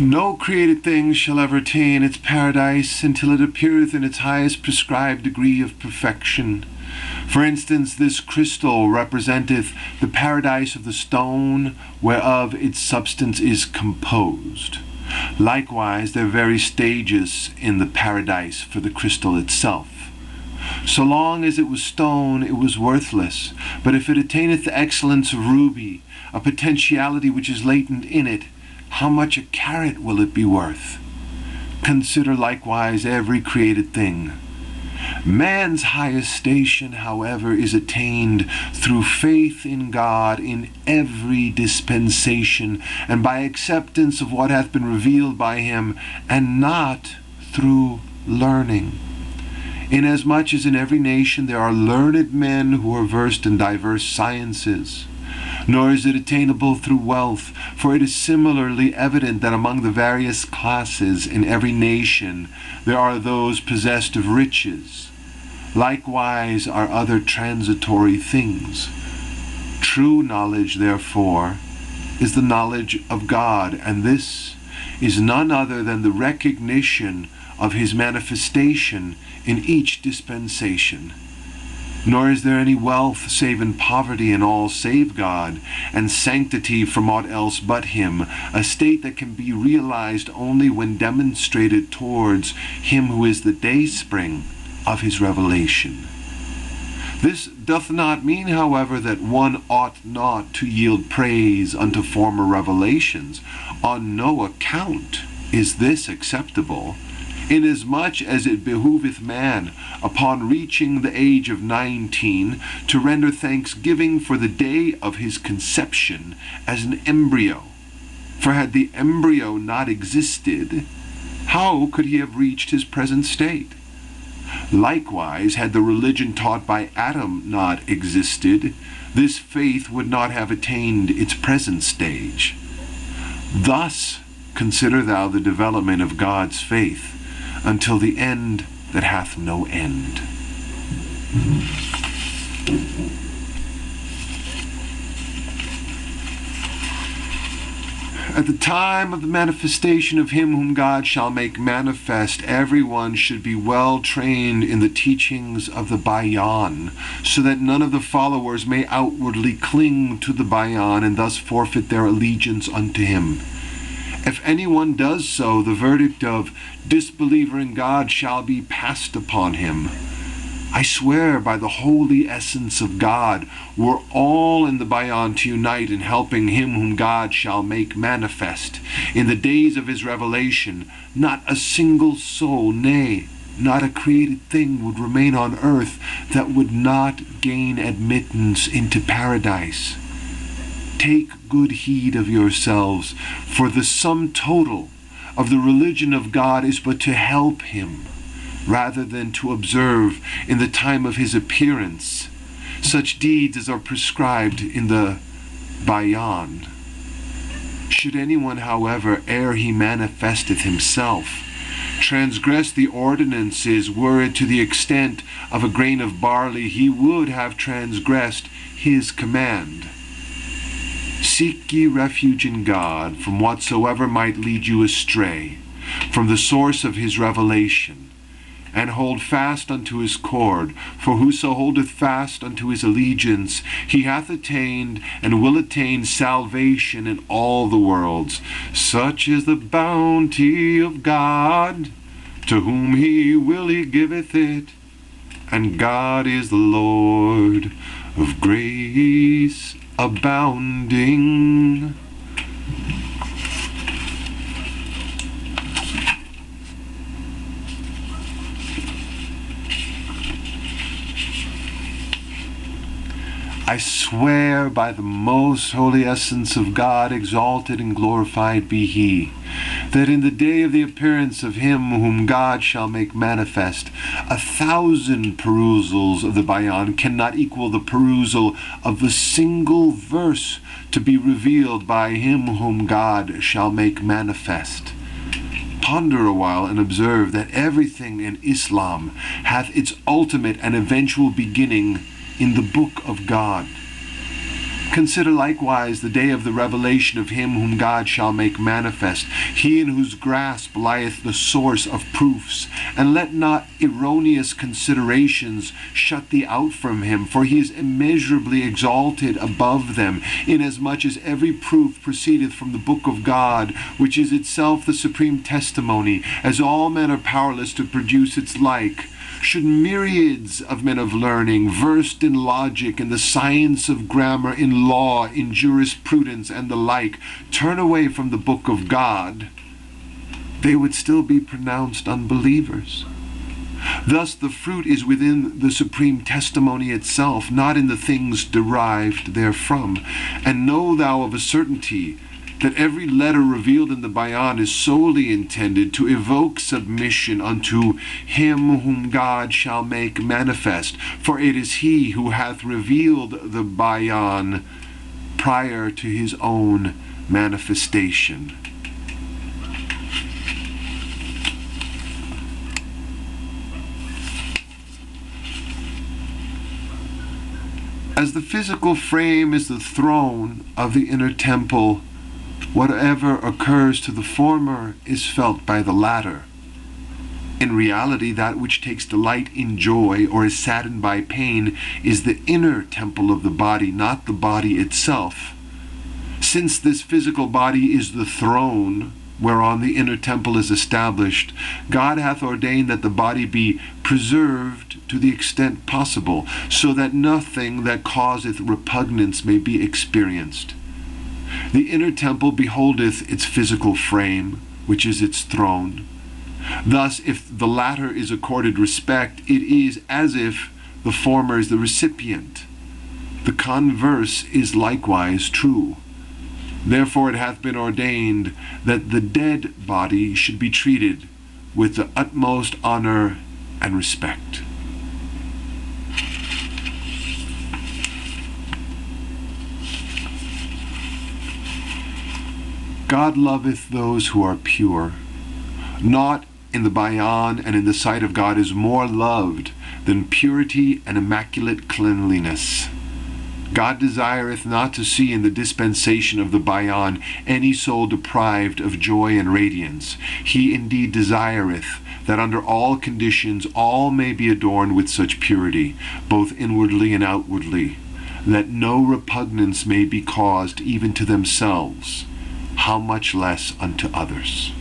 No created thing shall ever attain its paradise until it appeareth in its highest prescribed degree of perfection. For instance, this crystal representeth the paradise of the stone whereof its substance is composed. Likewise, there are various stages in the paradise for the crystal itself. So long as it was stone, it was worthless. But if it attaineth the excellence of ruby, a potentiality which is latent in it, how much a carat will it be worth? Consider likewise every created thing. Man's highest station, however, is attained through faith in God in every dispensation, and by acceptance of what hath been revealed by him, and not through learning. Inasmuch as in every nation there are learned men who are versed in diverse sciences. Nor is it attainable through wealth, for it is similarly evident that among the various classes in every nation there are those possessed of riches. Likewise are other transitory things. True knowledge, therefore, is the knowledge of God, and this is none other than the recognition of his manifestation in each dispensation. Nor is there any wealth save in poverty in all save God, and sanctity from aught else but him, a state that can be realized only when demonstrated towards him who is the dayspring of his revelation. This doth not mean, however, that one ought not to yield praise unto former revelations. On no account is this acceptable, inasmuch as it behooveth man, upon reaching the age of 19, to render thanksgiving for the day of his conception as an embryo. For had the embryo not existed, how could he have reached his present state? Likewise, had the religion taught by Adam not existed, this faith would not have attained its present stage. Thus consider thou the development of God's faith, until the end that hath no end. At the time of the manifestation of him whom God shall make manifest, everyone should be well trained in the teachings of the Bayan, so that none of the followers may outwardly cling to the Bayan and thus forfeit their allegiance unto him. If anyone does so, the verdict of disbeliever in God shall be passed upon him. I swear by the holy essence of God, were all in the Bayan to unite in helping him whom God shall make manifest in the days of his revelation, not a single soul, nay, not a created thing would remain on earth that would not gain admittance into paradise. Take good heed of yourselves, for the sum total of the religion of God is but to help him, rather than to observe in the time of his appearance such deeds as are prescribed in the Bayan. Should anyone, however, ere he manifesteth himself, transgress the ordinances, were it to the extent of a grain of barley, he would have transgressed his command. Seek ye refuge in God from whatsoever might lead you astray, from the source of his revelation, and hold fast unto his cord, for whoso holdeth fast unto his allegiance, he hath attained and will attain salvation in all the worlds. Such is the bounty of God, to whom he will he giveth it, and God is the Lord of grace abounding. I swear by the most holy essence of God, exalted and glorified be he, that in the day of the appearance of him whom God shall make manifest, 1,000 perusals of the Bayan cannot equal the perusal of a single verse to be revealed by him whom God shall make manifest. Ponder a while and observe that everything in Islam hath its ultimate and eventual beginning in the book of God. Consider likewise the day of the revelation of him whom God shall make manifest, he in whose grasp lieth the source of proofs. And let not erroneous considerations shut thee out from him, for he is immeasurably exalted above them, inasmuch as every proof proceedeth from the book of God, which is itself the supreme testimony, as all men are powerless to produce its like. Should myriads of men of learning, versed in logic, in the science of grammar, in law, in jurisprudence, and the like, turn away from the book of God, they would still be pronounced unbelievers. Thus the fruit is within the supreme testimony itself, not in the things derived therefrom. And know thou of a certainty that every letter revealed in the Bayan is solely intended to evoke submission unto him whom God shall make manifest, for it is he who hath revealed the Bayan prior to his own manifestation. As the physical frame is the throne of the inner temple, whatever occurs to the former is felt by the latter. In reality, that which takes delight in joy or is saddened by pain is the inner temple of the body, not the body itself. Since this physical body is the throne whereon the inner temple is established, God hath ordained that the body be preserved to the extent possible, so that nothing that causeth repugnance may be experienced. The inner temple beholdeth its physical frame, which is its throne. Thus, if the latter is accorded respect, it is as if the former is the recipient. The converse is likewise true. Therefore it hath been ordained that the dead body should be treated with the utmost honor and respect. God loveth those who are pure. Naught in the Bayan and in the sight of God is more loved than purity and immaculate cleanliness. God desireth not to see in the dispensation of the Bayan any soul deprived of joy and radiance. He indeed desireth that under all conditions all may be adorned with such purity, both inwardly and outwardly, that no repugnance may be caused even to themselves, how much less unto others.